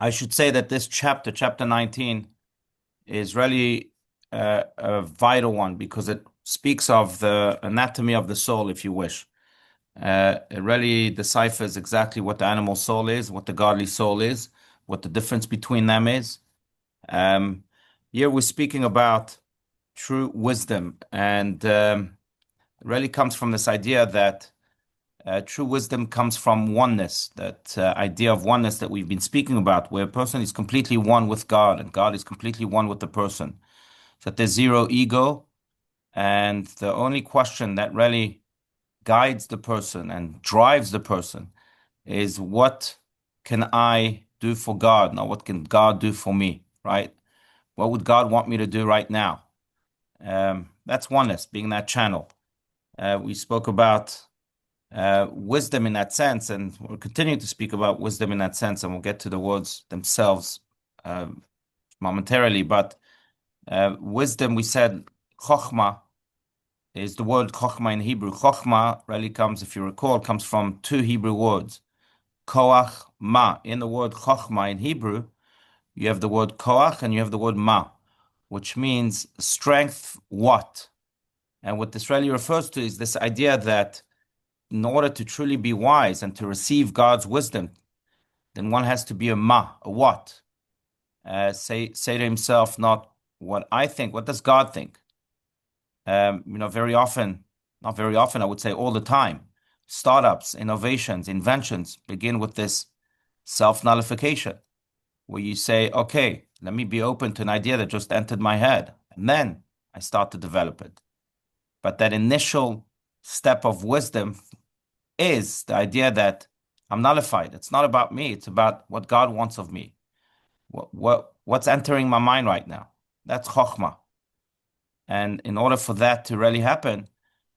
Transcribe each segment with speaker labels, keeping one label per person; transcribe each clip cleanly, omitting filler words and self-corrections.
Speaker 1: I should say that this chapter, chapter 19, is really a vital one because it speaks of the anatomy of the soul, if you wish. It really deciphers exactly what the animal soul is, what the godly soul is, what the difference between them is. Um, Here we're speaking about true wisdom, and it really comes from this idea that true wisdom comes from oneness, that idea of oneness that we've been speaking about, where a person is completely one with God and God is completely one with the person. So that there's zero ego, and the only question that really guides the person and drives the person is what can I do for God? Now, what can God do for me, right? What would God want me to do right now? That's oneness, being that channel. We spoke about wisdom in that sense, and we'll continue to speak about wisdom in that sense, and we'll get to the words themselves uh, momentarily. But wisdom, we said, chokhmah is the word chokhmah in Hebrew. Chokhmah really comes, if you recall, comes from two Hebrew words, koach, ma. In the word chokhmah in Hebrew, you have the word koach and you have the word ma, which means strength, what? And what this really refers to is this idea that in order to truly be wise and to receive God's wisdom, then one has to be a ma, a what. Say to himself, not what I think, what does God think? Very often, not very often, I would say all the time, startups, innovations, inventions begin with this self-nullification, where you say, okay, let me be open to an idea that just entered my head, and then I start to develop it. But that initial step of wisdom is the idea that I'm nullified. It's not about me. It's about what God wants of me. What's entering my mind right now? That's chokhmah. And in order for that to really happen,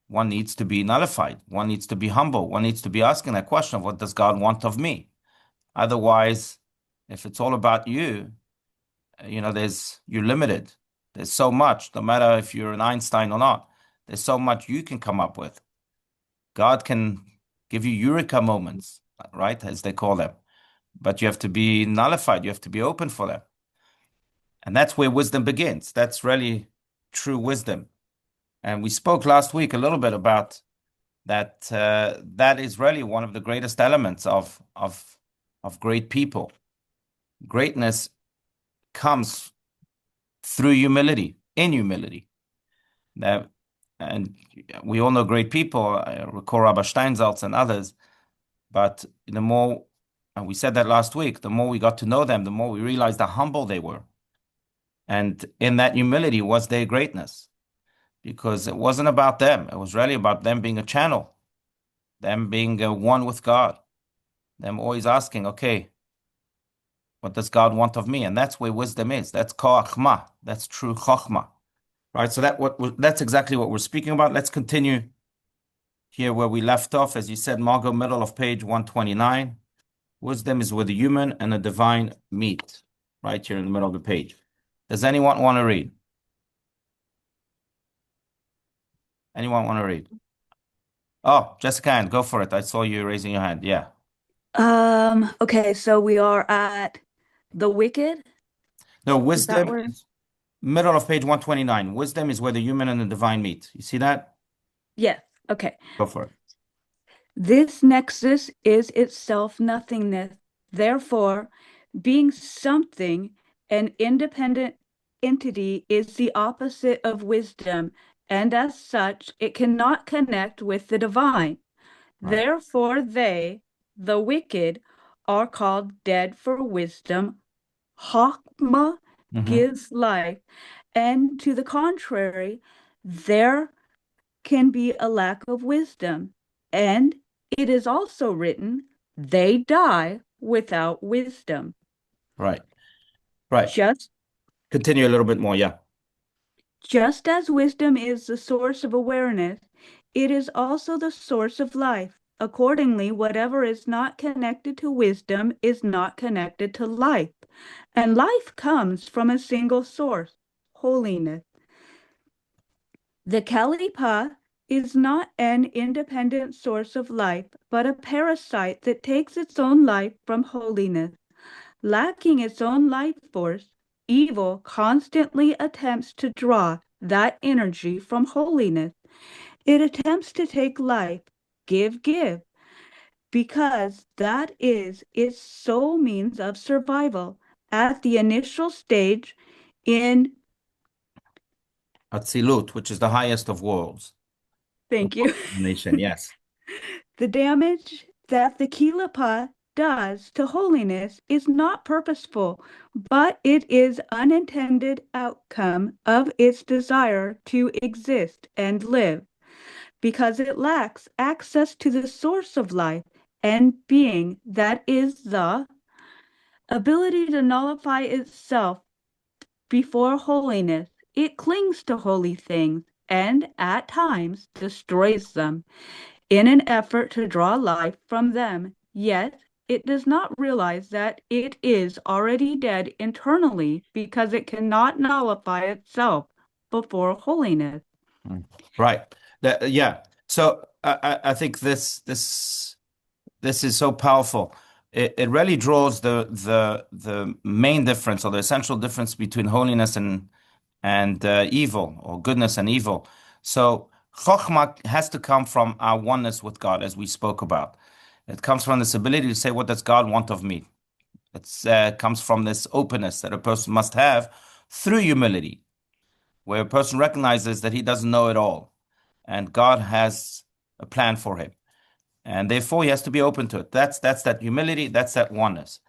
Speaker 1: one needs to be nullified. One needs to be humble. One needs to be asking that question of what does God want of me? Otherwise, if it's all about you, you're limited. There's so much, no matter if you're an Einstein or not, there's so much you can come up with. God can give you eureka moments, right, as they call them. But you have to be nullified. You have to be open for them. And that's where wisdom begins. That's really true wisdom. And we spoke last week a little bit about that. That is really one of the greatest elements of great people. Greatness comes through humility, in humility. That, and we all know great people. I recall Rabbi Steinsaltz and others. But the more, and we said that last week, the more we got to know them, the more we realized how humble they were. And in that humility was their greatness, because it wasn't about them. It was really about them being a channel, them being one with God, them always asking, okay, what does God want of me? And that's where wisdom is. That's koachma. That's true chokhmah. Right? So that's exactly what we're speaking about. Let's continue here where we left off. As you said, Margot, middle of page 129. Wisdom is where the human and the divine meet. Right here in the middle of the page. Does anyone want to read? Anyone want to read? Oh, Jessica, Ann, go for it. I saw you raising your hand. Yeah.
Speaker 2: Okay, so we are at the wicked.
Speaker 1: No,
Speaker 2: Is that
Speaker 1: wisdom
Speaker 2: where?
Speaker 1: is middle of page 129. Wisdom is where the human and the divine meet. You see that?
Speaker 2: Yes. Okay.
Speaker 1: Go for it.
Speaker 2: This nexus is itself nothingness. Therefore, being something, an independent entity is the opposite of wisdom, and as such, it cannot connect with the divine.
Speaker 1: Right.
Speaker 2: Therefore, they, the wicked, are called dead for wisdom. Chokmah
Speaker 1: Mm-hmm.
Speaker 2: gives life, and to the contrary, there can be a lack of wisdom. And it is also written, they die without wisdom.
Speaker 1: Right. Right.
Speaker 2: Just
Speaker 1: Continue a little bit more. Yeah.
Speaker 2: just as wisdom is the source of awareness, it is also the source of life. Accordingly, whatever is not connected to wisdom is not connected to life. And life comes from a single source, holiness. The Kalipa is not an independent source of life, but a parasite that takes its own life from holiness. Lacking its own life force, evil constantly attempts to draw that energy from holiness. It attempts to take life, give, because that is its sole means of survival. At the initial stage in,
Speaker 1: Atzilut, which is the highest of worlds. The
Speaker 2: thank you,
Speaker 1: nation, yes.
Speaker 2: the damage that the Kilapa does to holiness is not purposeful, but it is unintended outcome of its desire to exist and live, because it lacks access to the source of life and being that is the ability to nullify itself before holiness. It clings to holy things and at times destroys them in an effort to draw life from them. Yet it does not realize that it is already dead internally because it cannot nullify itself before holiness.
Speaker 1: Mm. Right. Yeah. So I think this is so powerful. It really draws the main difference or the essential difference between holiness and evil, or goodness and evil. So chokhmah has to come from our oneness with God, as we spoke about. It comes from this ability to say, what does God want of me? It comes from this openness that a person must have through humility, where a person recognizes that he doesn't know it all, and God has a plan for him, and therefore he has to be open to it. That's that humility. That's that oneness.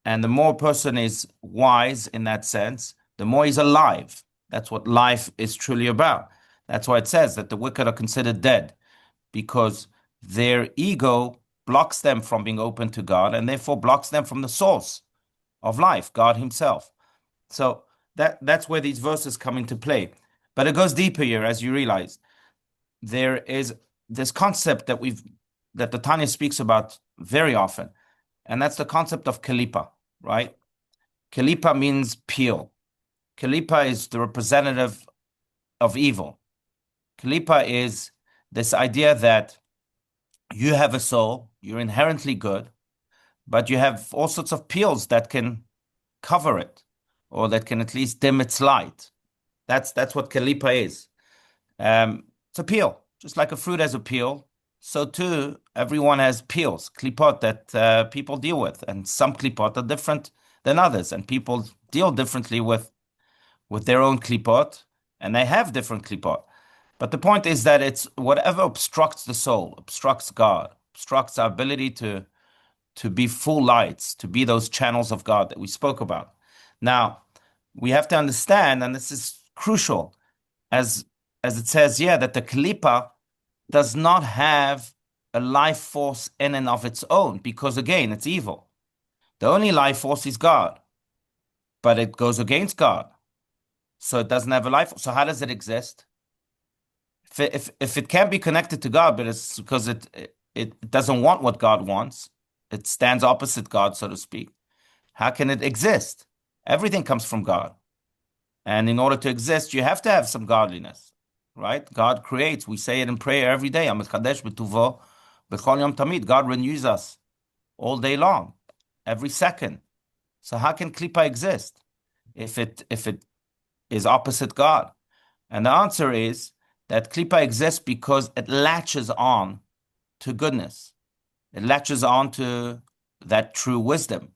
Speaker 1: And the more a person is wise in that sense, the more he's alive. That's what life is truly about. That's why it says that the wicked are considered dead, because their ego blocks them from being open to God, and therefore blocks them from the source of life, God Himself. So that's where these verses come into play. But it goes deeper here, as you realize. There is this concept that the Tanya speaks about very often, and that's the concept of kalipa, right? Kalipa means peel. Kalipa is the representative of evil. Kalipa is this idea that you have a soul, you're inherently good, but you have all sorts of peels that can cover it, or that can at least dim its light. That's what kalipa is. It's a peel, just like a fruit has a peel. So too, everyone has peels, klipot that people deal with, and some klipot are different than others, and people deal differently with their own klipot, and they have different klipot. But the point is that it's whatever obstructs the soul, obstructs God, obstructs our ability to be full lights, to be those channels of God that we spoke about. Now, we have to understand, and this is crucial, as it says here, that the kalipa does not have a life force in and of its own, because again, it's evil. The only life force is God, but it goes against God. So it doesn't have a life. So how does it exist? If it can't be connected to God, but it's because it doesn't want what God wants, it stands opposite God, so to speak. How can it exist? Everything comes from God. And in order to exist, you have to have some godliness, right? God creates. We say it in prayer every day. God renews us all day long, every second. So how can klipa exist if it is opposite God? And the answer is that klipa exists because it latches on to goodness. It latches on to that true wisdom.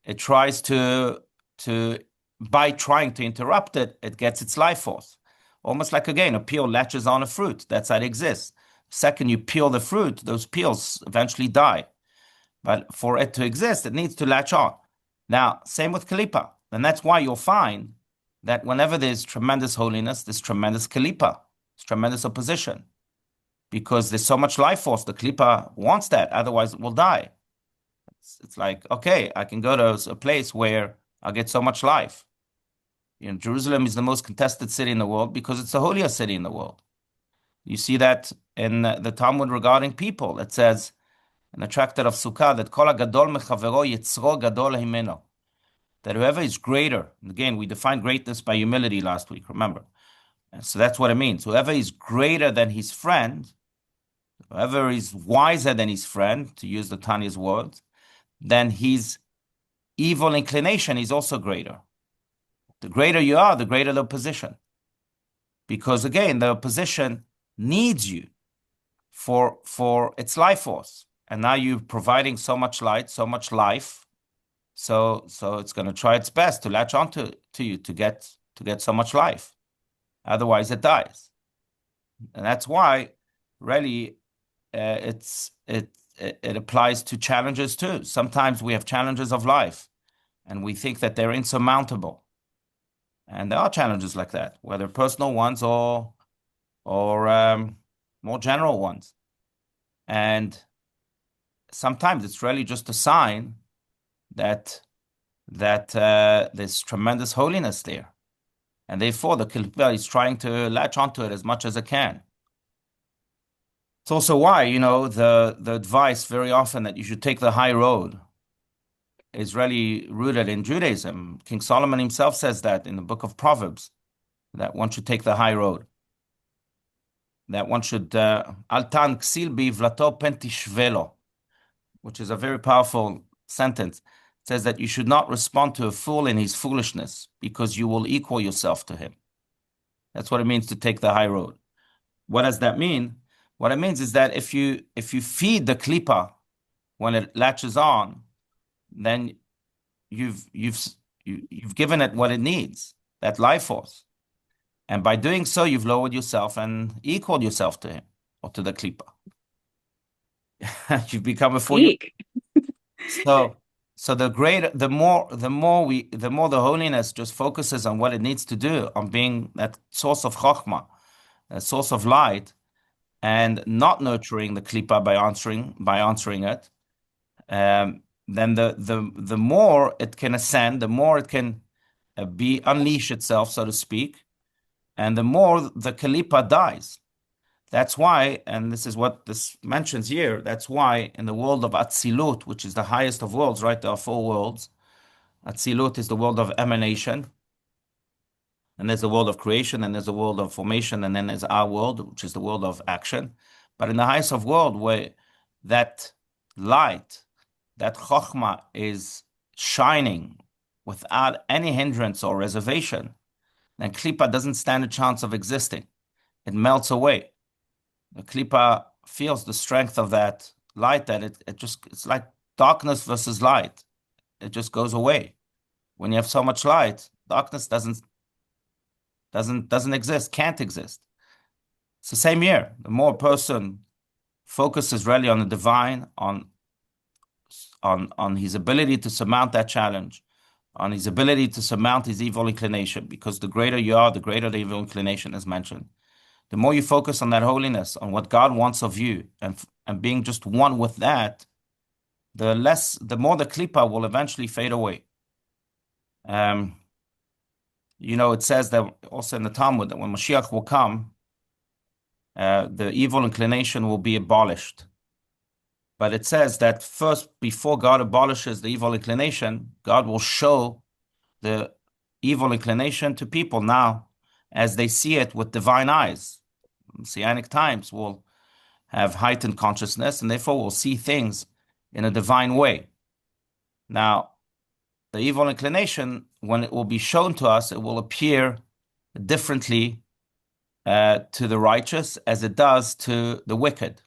Speaker 1: It tries to by trying to interrupt it, it gets its life force. Almost like, again, a peel latches on a fruit. That's how it exists. Second you peel the fruit, those peels eventually die. But for it to exist, it needs to latch on. Now, same with kalipa. And that's why you'll find that whenever there's tremendous holiness, there's tremendous kalipa, there's tremendous opposition. Because there's so much life force, the kalipa wants that, otherwise it will die. It's like, okay, I can go to a place where I get so much life. Jerusalem is the most contested city in the world because it's the holiest city in the world. You see that in the Talmud regarding people. It says in the tractate of Sukkah that Kol gadol mechavero yitzro gadol himeno. That whoever is greater, and again, we defined greatness by humility last week, remember? And so that's what it means. Whoever is greater than his friend, whoever is wiser than his friend, to use the Tanya's words, then he's evil inclination is also greater. The greater you are, the greater the opposition. Because again, the opposition needs you for its life force. And now you're providing so much light, so much life. So it's going to try its best to latch onto to you to get so much life. Otherwise, it dies. And that's why, really, it applies to challenges too. Sometimes we have challenges of life, and we think that they're insurmountable. And there are challenges like that, whether personal ones or more general ones. And sometimes it's really just a sign that there's tremendous holiness there, and therefore the Kilpa is trying to latch onto it as much as it can. It's also why, the advice very often that you should take the high road is really rooted in Judaism. King Solomon himself says that in the book of Proverbs, that one should take the high road, that one should altan ksil bivlato pentishvelo, which is a very powerful sentence. It says that you should not respond to a fool in his foolishness, because you will equal yourself to him. That's what it means to take the high road. What does that mean? What it means is that if you feed the klipa when it latches on, then you've given it what it needs, that life force. And by doing so, you've lowered yourself and equaled yourself to him or to the klipa. You've become a full. So the more the holiness just focuses on what it needs to do, on being that source of chokhmah, a source of light, and not nurturing the klipa by answering it, then the more it can ascend, the more it can unleash itself, so to speak, and the more the klipa dies. That's why, and this is what this mentions here, that's why in the world of Atzilut, which is the highest of worlds, right? There are four worlds. Atzilut is the world of emanation, and there's the world of creation, and there's the world of formation, and then there's our world, which is the world of action. But in the highest of world, where that light, that chokhmah is shining without any hindrance or reservation, then klipa doesn't stand a chance of existing. It melts away. The klipa feels the strength of that light, that it's like darkness versus light. It just goes away. When you have so much light, darkness doesn't exist, can't exist. It's the same here. The more a person focuses really on the divine, on his ability to surmount that challenge, on his ability to surmount his evil inclination, because the greater you are, the greater the evil inclination is mentioned. The more you focus on that holiness, on what God wants of you, and being just one with that, the more the klipa will eventually fade away. It says that also in the Talmud that when Mashiach will come, the evil inclination will be abolished. But it says that first, before God abolishes the evil inclination, God will show the evil inclination to people now as they see it with divine eyes. Messianic times will have heightened consciousness, and therefore will see things in a divine way. Now, the evil inclination, when it will be shown to us, it will appear differently to the righteous as it does to the wicked.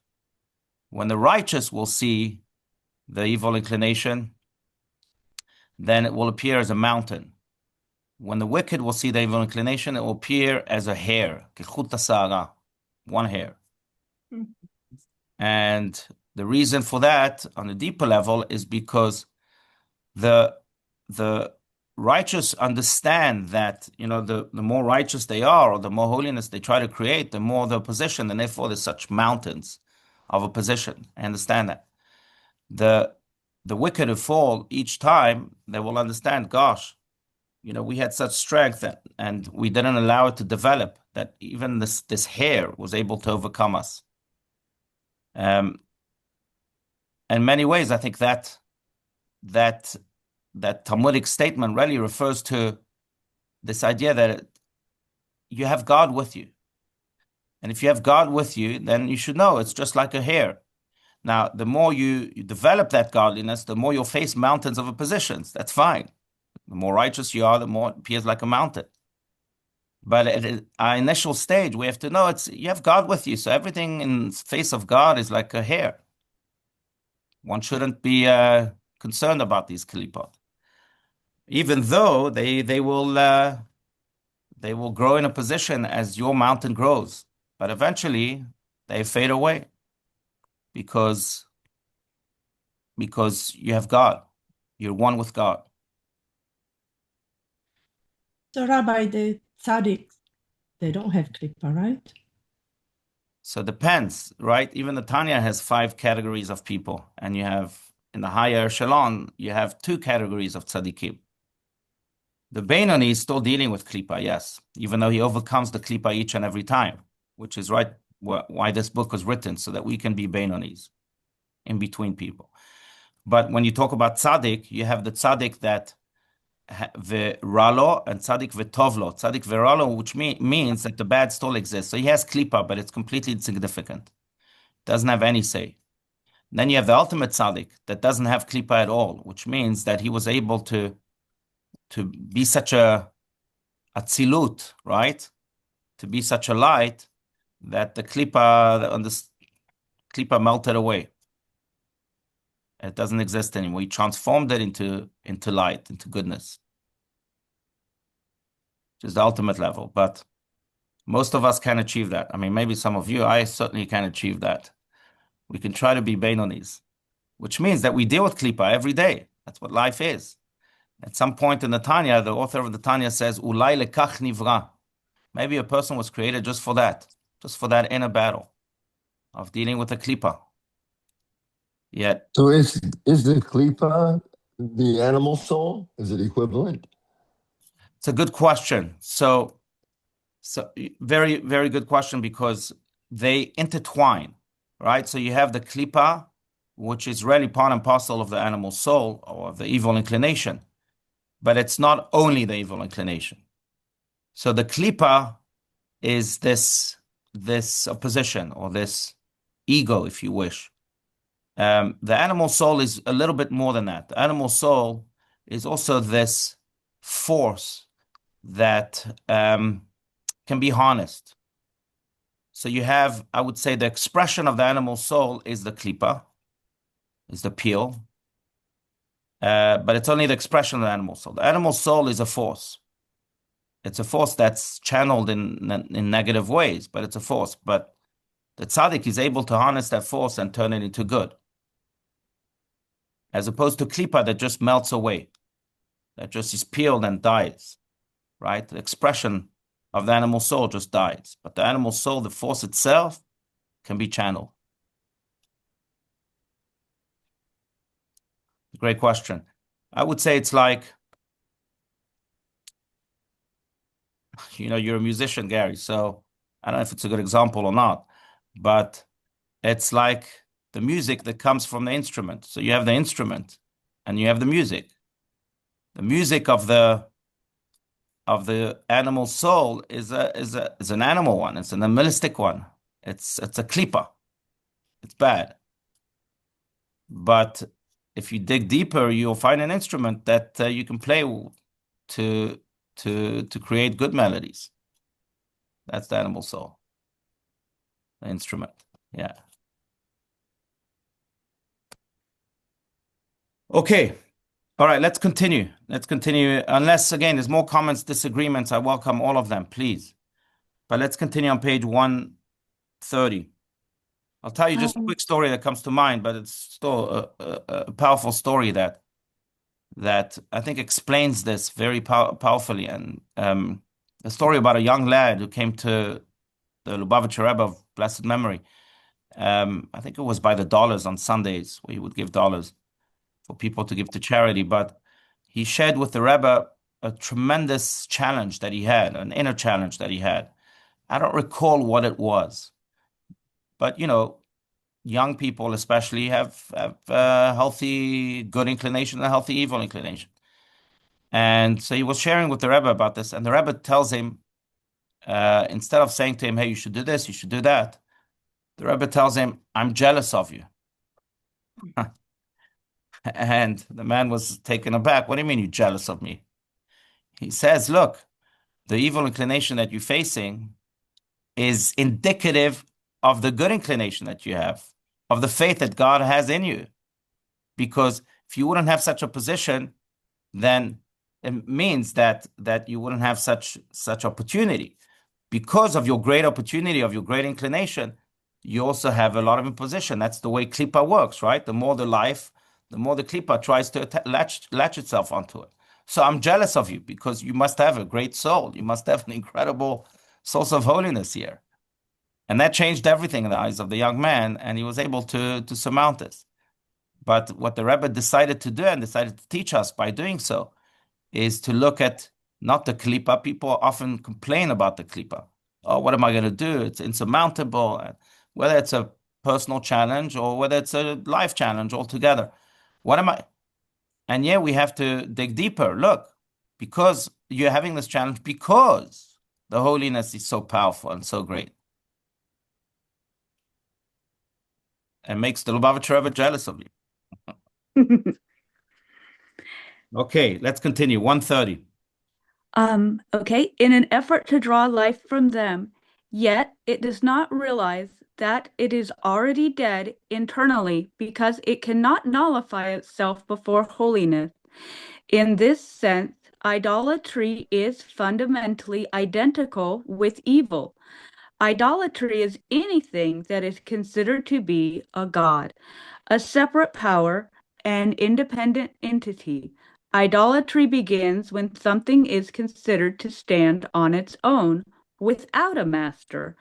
Speaker 1: When the righteous will see the evil inclination, then it will appear as a mountain. When the wicked will see the evil inclination, it will appear as a hair, one hair. And the reason for that, on a deeper level, is because the righteous understand that, the more righteous they are, or the more holiness they try to create, the more the opposition, and therefore there's such mountains of opposition. I understand that. The wicked who fall each time, they will understand, gosh, we had such strength and we didn't allow it to develop, that even this hair was able to overcome us. In many ways, I think that Talmudic statement really refers to this idea that you have God with you. And if you have God with you, then you should know it's just like a hair. Now, the more you develop that godliness, the more you'll face mountains of oppositions. That's fine. The more righteous you are, the more it appears like a mountain. But at our initial stage, we have to know you have God with you. So everything in the face of God is like a hair. One shouldn't be concerned about these klipot, even though they will grow in a position as your mountain grows. But eventually they fade away because you have God. You're one with God.
Speaker 3: So, Rabbi, the tzaddik, they don't have klipa, right?
Speaker 1: So it depends, right? Even the Tanya has 5 categories of people, and you have in the higher echelon, you have 2 categories of tzaddikim. The Beinoni is still dealing with klipa, yes, even though he overcomes the klipa each and every time, which is right why this book was written, so that we can be Beinonis in between people. But when you talk about tzaddik, you have the tzaddik that v'ralo and tzaddik v'tovlo. Tzaddik v'ralo, which means that the bad still exists. So he has klipa, but it's completely insignificant. Doesn't have any say. Then you have the ultimate tzaddik that doesn't have klipa at all, which means that he was able to be such a atzilut, right? To be such a light that the klipa melted away. It doesn't exist anymore. He transformed it into light, into goodness, which is the ultimate level. But most of us can achieve that. I mean, maybe some of you, I certainly can achieve that. We can try to be Beinonis, which means that we deal with klipa every day. That's what life is. At some point in the Tanya, the author of the Tanya says, Ulai lekach nivra. Maybe a person was created just for that inner battle of dealing with the klipa. Yet,
Speaker 4: So is the klipa the animal soul? Is it equivalent?
Speaker 1: it's a good question. So very, very good question, because they intertwine, right? So you have the klipa, which is really part and parcel of the animal soul or of the evil inclination, but it's not only the evil inclination. So the klipa is this opposition or this ego, if you wish. The animal soul is a little bit more than that. The animal soul is also this force that can be harnessed. So you have, I would say, the expression of the animal soul is the klipa, is the peel, but it's only the expression of the animal soul. The animal soul is a force. It's a force that's channeled in negative ways, but it's a force. But the tzaddik is able to harness that force and turn it into good, as opposed to klipa that just melts away, that just is peeled and dies, right? The expression of the animal soul just dies. But the animal soul, the force itself, can be channeled. Great question. I would say it's like, you're a musician, Gary, so I don't know if it's a good example or not, but it's like the music that comes from the instrument. So you have the instrument and you have the music. The music of the animal soul is an animal one. It's an animalistic one. It's a klipa. It's bad. But if you dig deeper, you'll find an instrument that you can play to create good melodies. That's the animal soul. The instrument. Yeah. Okay. All right, let's continue. Unless, again, there's more comments, disagreements, I welcome all of them, please. But let's continue on page 130. I'll tell you just a quick story that comes to mind, but it's still a powerful story that I think explains this very powerfully. And a story about a young lad who came to the Lubavitcher Rebbe of blessed memory. I think it was by the dollars on Sundays, where he would give dollars for people to give to charity. But he shared with the Rebbe a tremendous challenge that he had, an inner challenge that he had. I don't recall what it was, but young people especially have a healthy good inclination and a healthy evil inclination. And so he was sharing with the Rebbe about this, and the Rebbe tells him, instead of saying to him, hey, you should do this, you should do that, the Rebbe tells him, I'm jealous of you. And the man was taken aback. What do you mean you're jealous of me? He says, look, the evil inclination that you're facing is indicative of the good inclination that you have, of the faith that God has in you. Because if you wouldn't have such a position, then it means that you wouldn't have such opportunity. Because of your great opportunity, of your great inclination, you also have a lot of imposition. That's the way Klippa works, right? The more the life, the more the Klippa tries to latch itself onto it. So I'm jealous of you because you must have a great soul. You must have an incredible source of holiness here. And that changed everything in the eyes of the young man, and he was able to surmount this. But what the Rebbe decided to do and decided to teach us by doing so is to look at not the klipa. People often complain about the klipa. Oh, what am I going to do? It's insurmountable. And whether it's a personal challenge or whether it's a life challenge altogether. What am I? And yeah, we have to dig deeper. Look, because you're having this challenge, because the holiness is so powerful and so great. And makes the Lubavitcher Rebbe jealous of you. Okay, let's continue. 130.
Speaker 2: Okay, in an effort to draw life from them, yet it does not realize that it is already dead internally because it cannot nullify itself before holiness. In this sense, idolatry is fundamentally identical with evil. Idolatry is anything that is considered to be a god, a separate power, an independent entity. Idolatry begins when something is considered to stand on its own without a master.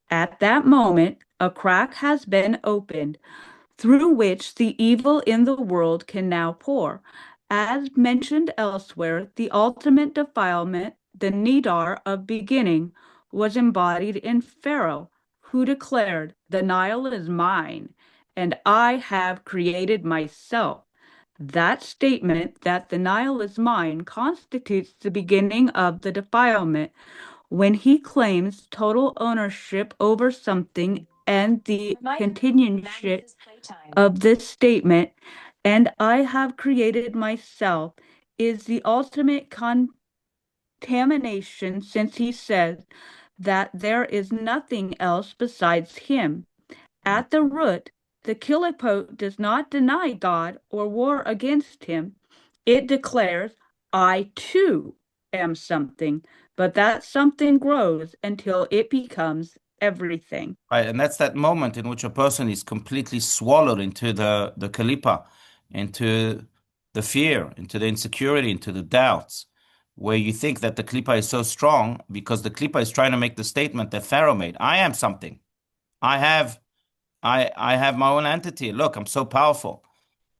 Speaker 2: At that moment, a crack has been opened through which the evil in the world can now pour. As mentioned elsewhere, the ultimate defilement, the nidar of beginning, was embodied in Pharaoh, who declared, "The Nile is mine, and I have created myself." That statement, that the Nile is mine, constitutes the beginning of the defilement when he claims total ownership over something, and the continuation of this statement, "and I have created myself," is the ultimate contamination, since he says that there is nothing else besides him. At the root, the Kilipote does not deny God or war against him. It declares, "I too am something," but that something grows until it becomes everything.
Speaker 1: Right, and that's that moment in which a person is completely swallowed into the kalipa, into the fear, into the insecurity, into the doubts, where you think that the klipa is so strong because the klipa is trying to make the statement that Pharaoh made. I am something. I have I have my own entity. Look, I'm so powerful.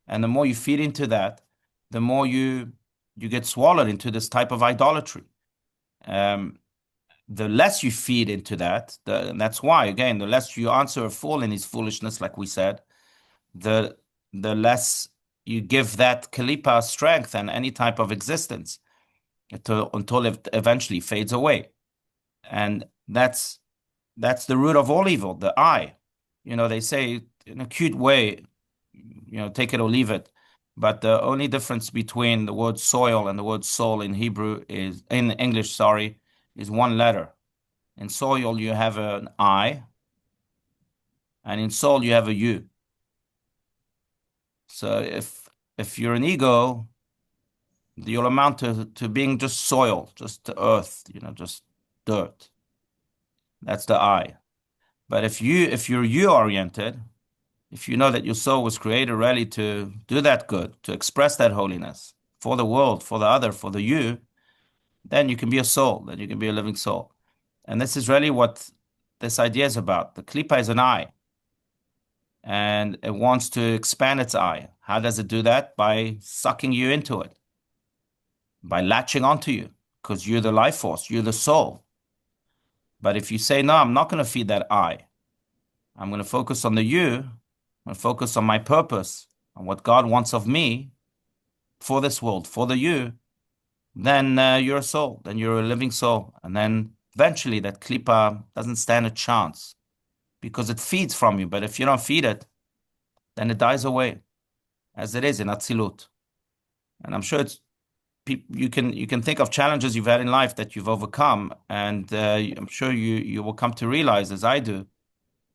Speaker 1: And the more you feed into that, the more you get swallowed into this type of idolatry. Um, the less you feed into that, and that's why, again, the less you answer a fool in his foolishness, like we said, the less you give that kalipa strength and any type of existence until it eventually fades away. And that's the root of all evil, the I. They say in a cute way, take it or leave it. But the only difference between the word soil and the word soul in Hebrew is, in English, sorry, is one letter. In soil, you have an I, and in soul, you have a U. So if you're an ego, you'll amount to being just soil, just earth, just dirt. That's the I. But if you're you oriented, if you know that your soul was created really to do that good, to express that holiness for the world, for the other, for the you, then you can be a soul, then you can be a living soul. And this is really what this idea is about. The klipa is an eye, and it wants to expand its eye. How does it do that? By sucking you into it, by latching onto you, because you're the life force, you're the soul. But if you say, no, I'm not going to feed that eye, I'm going to focus on the you, I'm going to focus on my purpose, on what God wants of me for this world, for the you, then you're a soul, then you're a living soul. And then eventually that klipa doesn't stand a chance because it feeds from you. But if you don't feed it, then it dies away, as it is in Atzilut. And I'm sure you can think of challenges you've had in life that you've overcome, and I'm sure you will come to realize, as I do,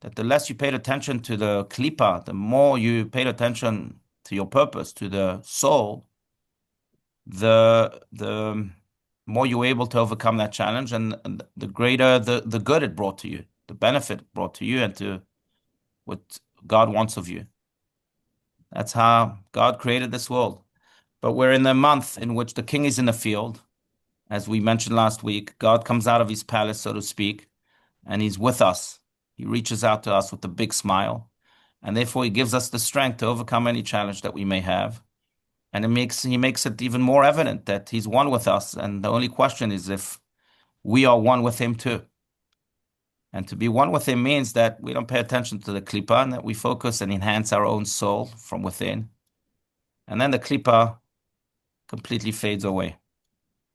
Speaker 1: that the less you paid attention to the klipa, the more you paid attention to your purpose, to the soul, the more you were able to overcome that challenge, and the greater the good it brought to you, the benefit it brought to you, and to what God wants of you. That's how God created this world. But we're in the month in which the king is in the field. As we mentioned last week, God comes out of his palace, so to speak, and he's with us. He reaches out to us with a big smile, and therefore he gives us the strength to overcome any challenge that we may have. And he makes it even more evident that he's one with us, and the only question is if we are one with him too. And to be one with him means that we don't pay attention to the klipa, and that we focus and enhance our own soul from within. And then the klipa completely fades away.